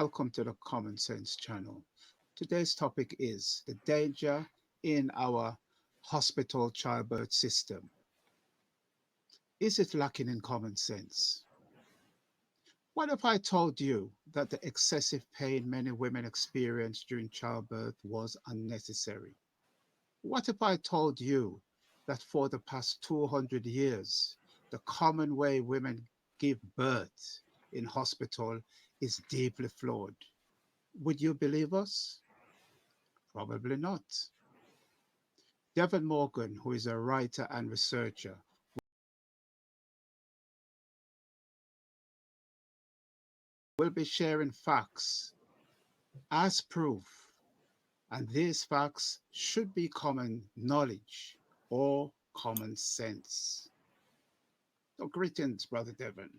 Welcome to the Common Sense channel. Today's topic is the danger in our hospital childbirth system. Is it lacking in common sense? What if I told you that the excessive pain many women experience during childbirth was unnecessary? What if I told you that for the past 200 years, the common way women give birth in hospital is deeply flawed? Would you believe us? Probably not. Devon Morgan, who is a writer and researcher, will be sharing facts as proof, and these facts should be common knowledge or common sense. So, greetings, Brother Devon.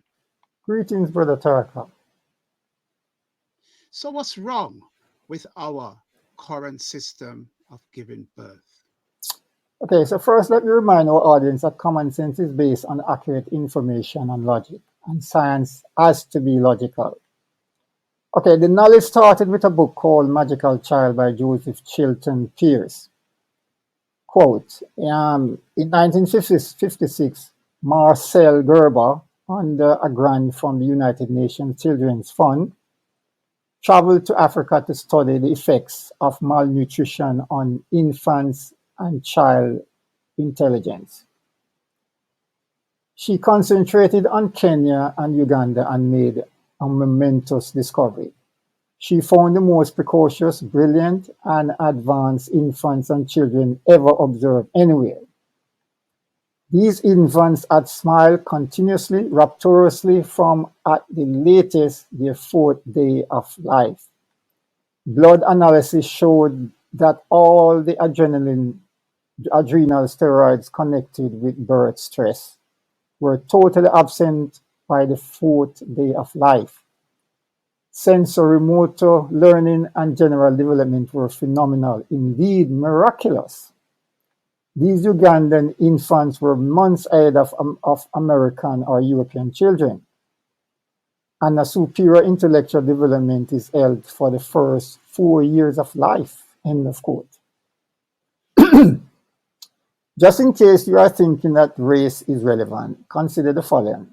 Greetings, Brother Taraka. So, what's wrong with our current system of giving birth? Okay, so first let me remind our audience that common sense is based on accurate information and logic, and science has to be logical. Okay, the knowledge started with a book called Magical Child by Joseph Chilton Pearce. Quote, in 1956, Marcel Gerber, under a grant from the United Nations Children's Fund, traveled to Africa to study the effects of malnutrition on infants and child intelligence. She concentrated on Kenya and Uganda and made a momentous discovery. She found the most precocious, brilliant, and advanced infants and children ever observed anywhere. These infants had smiled continuously, rapturously from at the latest their fourth day of life. Blood analysis showed that all the adrenal steroids connected with birth stress were totally absent by the fourth day of life. Sensory motor learning and general development were phenomenal, indeed miraculous. These Ugandan infants were months ahead of American or European children, and a superior intellectual development is held for the first 4 years of life. End of quote. Just in case you are thinking that race is relevant, consider the following,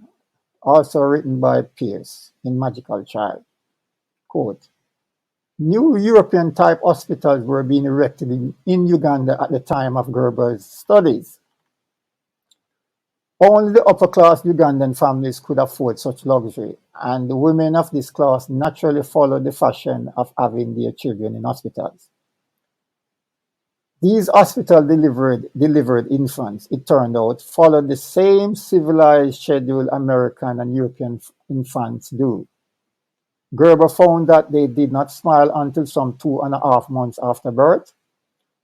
also written by Pearce in Magical Child. Quote, new European type hospitals were being erected in Uganda at the time of Gerber's studies. Only the upper class Ugandan families could afford such luxury, and the women of this class naturally followed the fashion of having their children in hospitals. These hospital delivered infants, it turned out, followed the same civilized schedule American and European infants do. Gerber found that they did not smile until some 2.5 months after birth,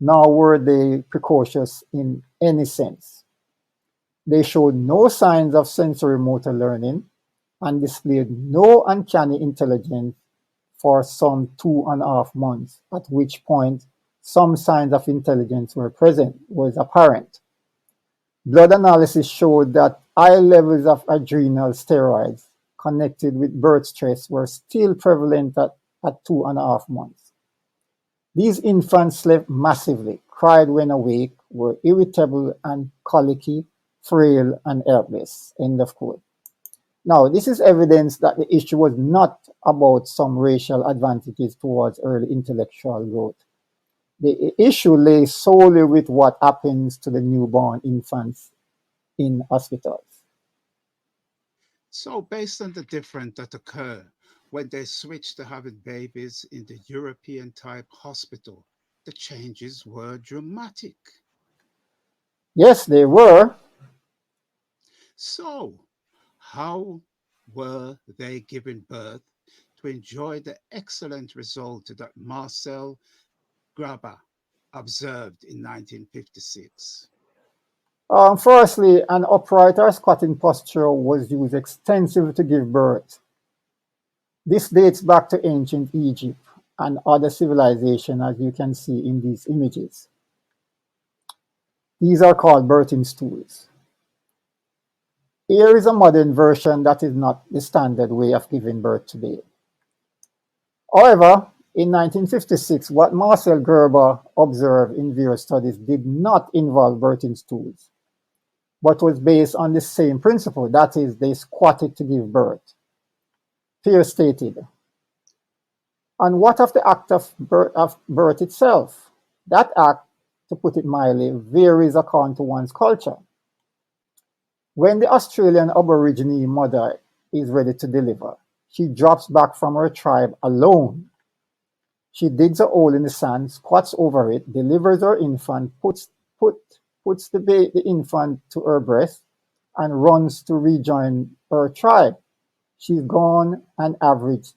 nor were they precocious in any sense. They showed no signs of sensory motor learning and displayed no uncanny intelligence for some 2.5 months, at which point some signs of intelligence was apparent. Blood analysis showed that high levels of adrenal steroids connected with birth stress were still prevalent at 2.5 months. These infants slept massively, cried when awake, were irritable and colicky, frail and helpless. End of quote. Now, this is evidence that the issue was not about some racial advantages towards early intellectual growth. The issue lay solely with what happens to the newborn infants in hospitals. So, based on the difference that occur when they switched to having babies in the European type hospital, the changes were dramatic. Yes, they were. So, how were they giving birth to enjoy the excellent result that Marcel Graber observed in 1956? Firstly, an upright or squatting posture was used extensively to give birth. This dates back to ancient Egypt and other civilizations, as you can see in these images. These are called birthing stools. Here is a modern version that is not the standard way of giving birth today. However, in 1956, what Marcel Gerber observed in various studies did not involve birthing stools, but was based on the same principle, that is, they squatted to give birth. Peer stated, and what of the act of birth itself? That act, to put it mildly, varies according to one's culture. When the Australian Aborigine mother is ready to deliver, she drops back from her tribe alone. She digs a hole in the sand, squats over it, delivers her infant, puts the infant to her breast, and runs to rejoin her tribe. She's gone an average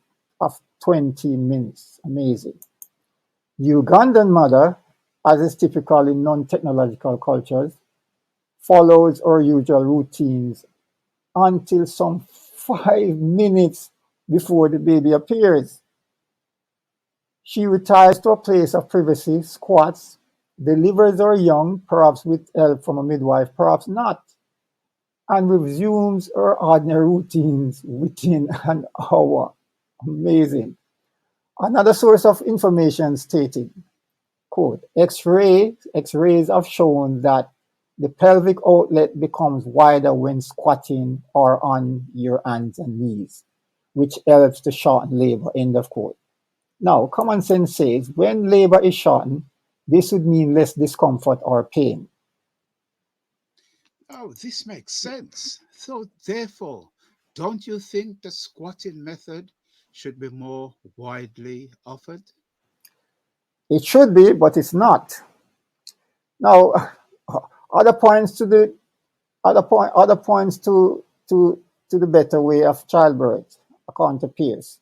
of 20 minutes. Amazing. The Ugandan mother, as is typical in non-technological cultures, follows her usual routines until some 5 minutes before the baby appears. She retires to a place of privacy, squats, delivers her young, perhaps with help from a midwife, perhaps not, and resumes her ordinary routines within an hour. Amazing. Another source of information stated, quote, X-rays have shown that the pelvic outlet becomes wider when squatting or on your hands and knees, which helps to shorten labor, end of quote. Now, common sense says when labor is shortened, this would mean less discomfort or pain. Oh, this makes sense. So, therefore, don't you think the squatting method should be more widely offered? It should be, but it's not. Now, other points to the other points to the better way of childbirth, according to Pierce,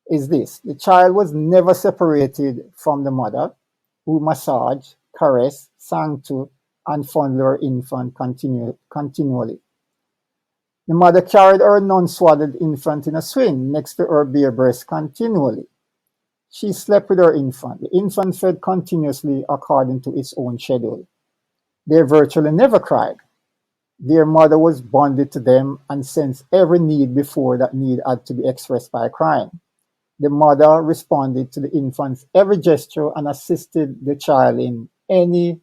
is this: the child was never separated from the mother, who massaged, caressed, sang to, and fondled her infant continually. The mother carried her non-swaddled infant in a swing next to her bare breast continually. She slept with her infant. The infant fed continuously according to its own schedule. They virtually never cried. Their mother was bonded to them and sensed every need before that need had to be expressed by crying. The mother responded to the infant's every gesture and assisted the child in any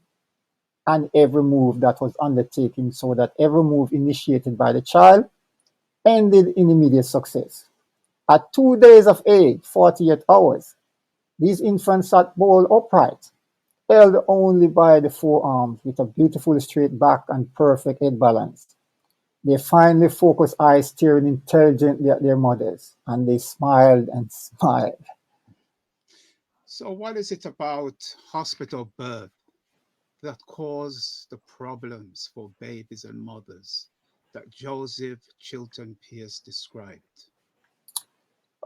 and every move that was undertaken, so that every move initiated by the child ended in immediate success. At 2 days of age, 48 hours, these infants sat bolt upright, held only by the forearms with a beautiful straight back and perfect head balance. They finally focused eyes staring intelligently at their mothers, and they smiled and smiled. So, what is it about hospital birth that cause the problems for babies and mothers that Joseph Chilton Pierce described?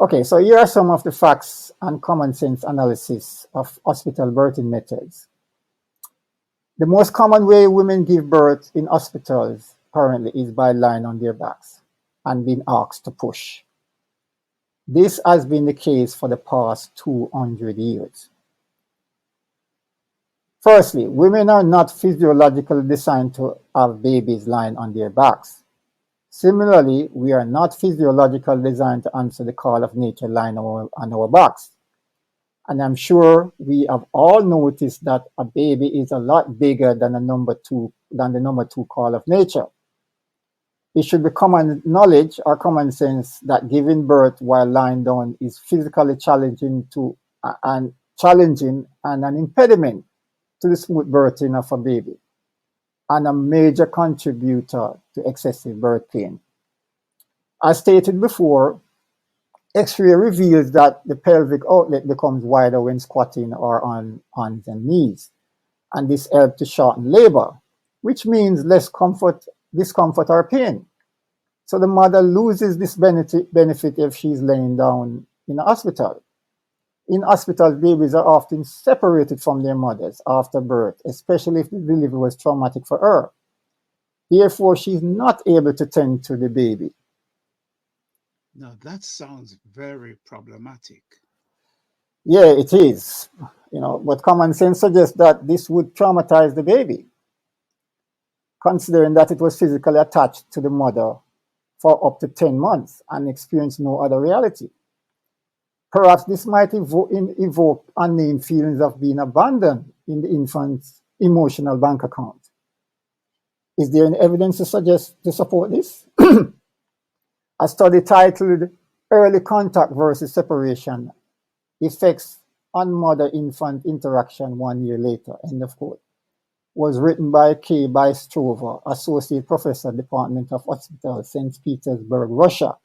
Okay, so here are some of the facts and common sense analysis of hospital birthing methods. The most common way women give birth in hospitals currently is by lying on their backs and being asked to push. This has been the case for the past 200 years. Firstly, women are not physiologically designed to have babies lying on their backs. Similarly, we are not physiologically designed to answer the call of nature lying on our backs. And I'm sure we have all noticed that a baby is a lot bigger than the number two call of nature. It should be common knowledge or common sense that giving birth while lying down is physically challenging and an impediment to the smooth birthing of a baby, and a major contributor to excessive birth pain. As stated before, X-ray reveals that the pelvic outlet becomes wider when squatting or on hands and knees, and this helps to shorten labor, which means less discomfort or pain. So the mother loses this benefit if she's laying down in a hospital. In hospitals, babies are often separated from their mothers after birth, especially if the delivery was traumatic for her. Therefore, she's not able to tend to the baby. Now, that sounds very problematic. Yeah, it is. But common sense suggests that this would traumatize the baby, considering that it was physically attached to the mother for up to 10 months and experienced no other reality. Perhaps this might evoke unnamed feelings of being abandoned in the infant's emotional bank account. Is there any evidence to support this? A study titled Early Contact versus Separation Effects on Mother-Infant Interaction 1 year later, end of quote, was written by K. Bystrova, Associate Professor, Department of Hospital, St. Petersburg, Russia.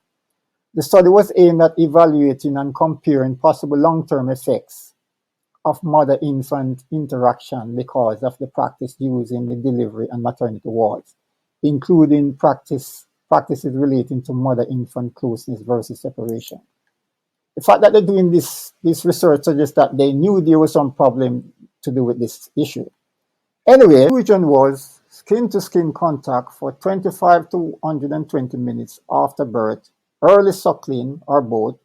The study was aimed at evaluating and comparing possible long-term effects of mother-infant interaction because of the practice used in the delivery and maternity wards, including practices relating to mother-infant closeness versus separation. The fact that they're doing this research suggests that they knew there was some problem to do with this issue. Anyway, the conclusion was skin-to-skin contact for 25 to 120 minutes after birth, early suckling, or both,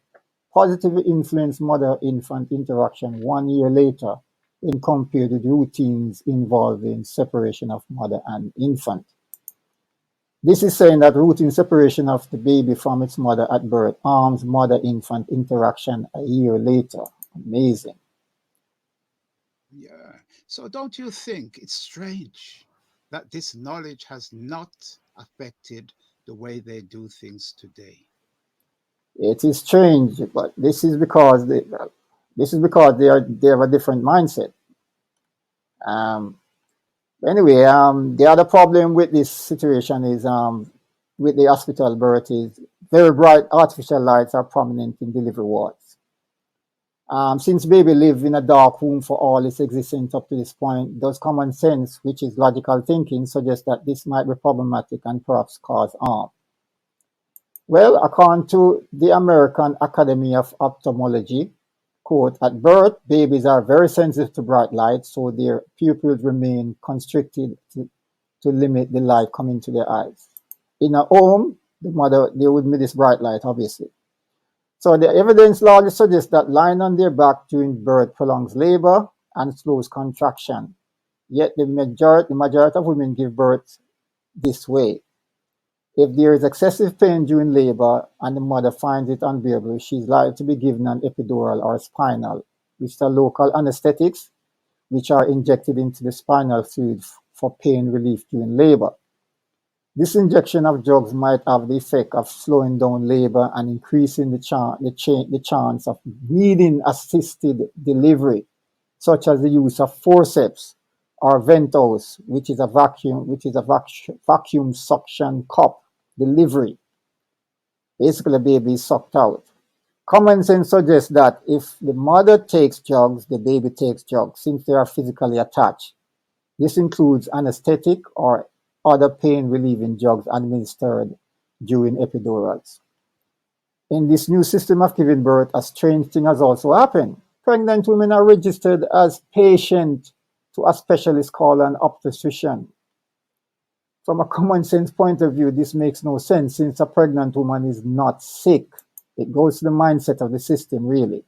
positively influenced mother-infant interaction 1 year later when compared with routines involving separation of mother and infant. This is saying that routine separation of the baby from its mother at birth harms mother-infant interaction a year later. Amazing. Yeah. So don't you think it's strange that this knowledge has not affected the way they do things today? It is strange, but this is because they have a different mindset. Um, anyway, the other problem with this situation is with the hospital birth is very bright artificial lights are prominent in delivery wards. Since baby live in a dark room for all its existence up to this point, does common sense, which is logical thinking, suggest that this might be problematic and perhaps cause harm? Well, according to the American Academy of Ophthalmology, quote, at birth, babies are very sensitive to bright light, so their pupils remain constricted to limit the light coming to their eyes. In a home, the mother, they would miss this bright light, obviously. So the evidence largely suggests that lying on their back during birth prolongs labor and slows contraction. Yet the majority of women give birth this way. If there is excessive pain during labor and the mother finds it unbearable, she is likely to be given an epidural or spinal, which are local anesthetics which are injected into the spinal fluid for pain relief during labor. This injection of drugs might have the effect of slowing down labor and increasing the chance of needing assisted delivery, such as the use of forceps or ventouse, which is a vacuum suction cup delivery. Basically, the baby is sucked out. Common sense suggests that if the mother takes drugs, the baby takes drugs since they are physically attached. This includes anesthetic or other pain relieving drugs administered during epidurals. In this new system of giving birth, a strange thing has also happened. Pregnant women are registered as patients to a specialist called an obstetrician. From a common sense point of view, this makes no sense since a pregnant woman is not sick. It goes to the mindset of the system, really.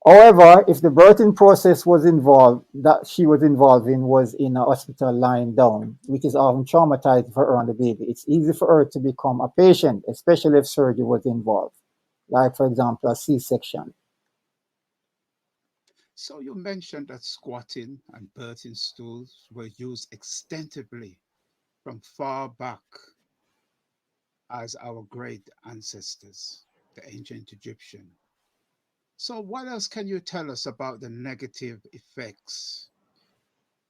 However, if the birthing process was involved, that she was involved in was in a hospital lying down, which is often traumatizing for her and the baby, it's easy for her to become a patient, especially if surgery was involved, like, for example, a C section. So you mentioned that squatting and birthing stools were used extensively from far back as our great ancestors, the ancient Egyptian. So what else can you tell us about the negative effects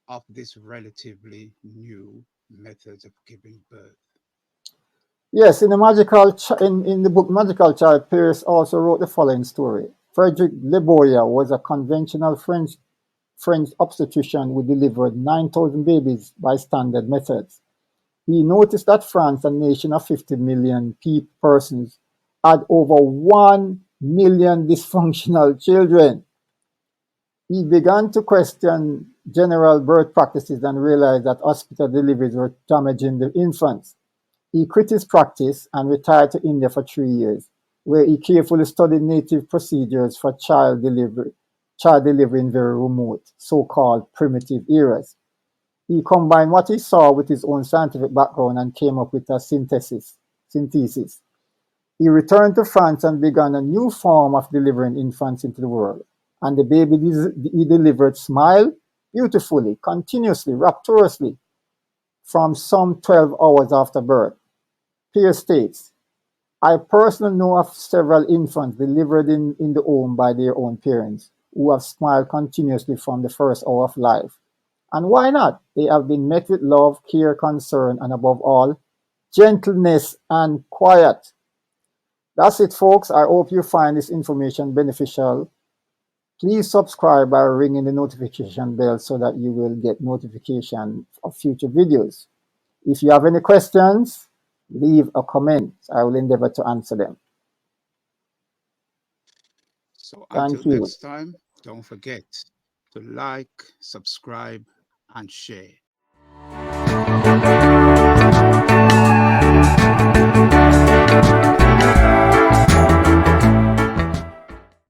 of this relatively new method of giving birth? Yes, in the book Magical Child, Pierce also wrote the following story. Frederick Leboya was a conventional French obstetrician who delivered 9,000 babies by standard methods. He noticed that France, a nation of 50 million persons, had over 1 million dysfunctional children. He began to question general birth practices and realized that hospital deliveries were damaging the infants. He quit his practice and retired to India for 3 years, where he carefully studied native procedures for child delivery in very remote, so-called primitive areas. He combined what he saw with his own scientific background and came up with a synthesis. He returned to France and began a new form of delivering infants into the world. And the baby he delivered smiled beautifully, continuously, rapturously, from some 12 hours after birth. Pierre states, I personally know of several infants delivered in the home by their own parents who have smiled continuously from the first hour of life. And why not? They have been met with love, care, concern, and above all, gentleness and quiet. That's it, folks. I hope you find this information beneficial. Please subscribe by ringing the notification bell so that you will get notification of future videos. If you have any questions, leave a comment. I will endeavor to answer them. So until Thank you. next time, don't forget to like, subscribe, and share.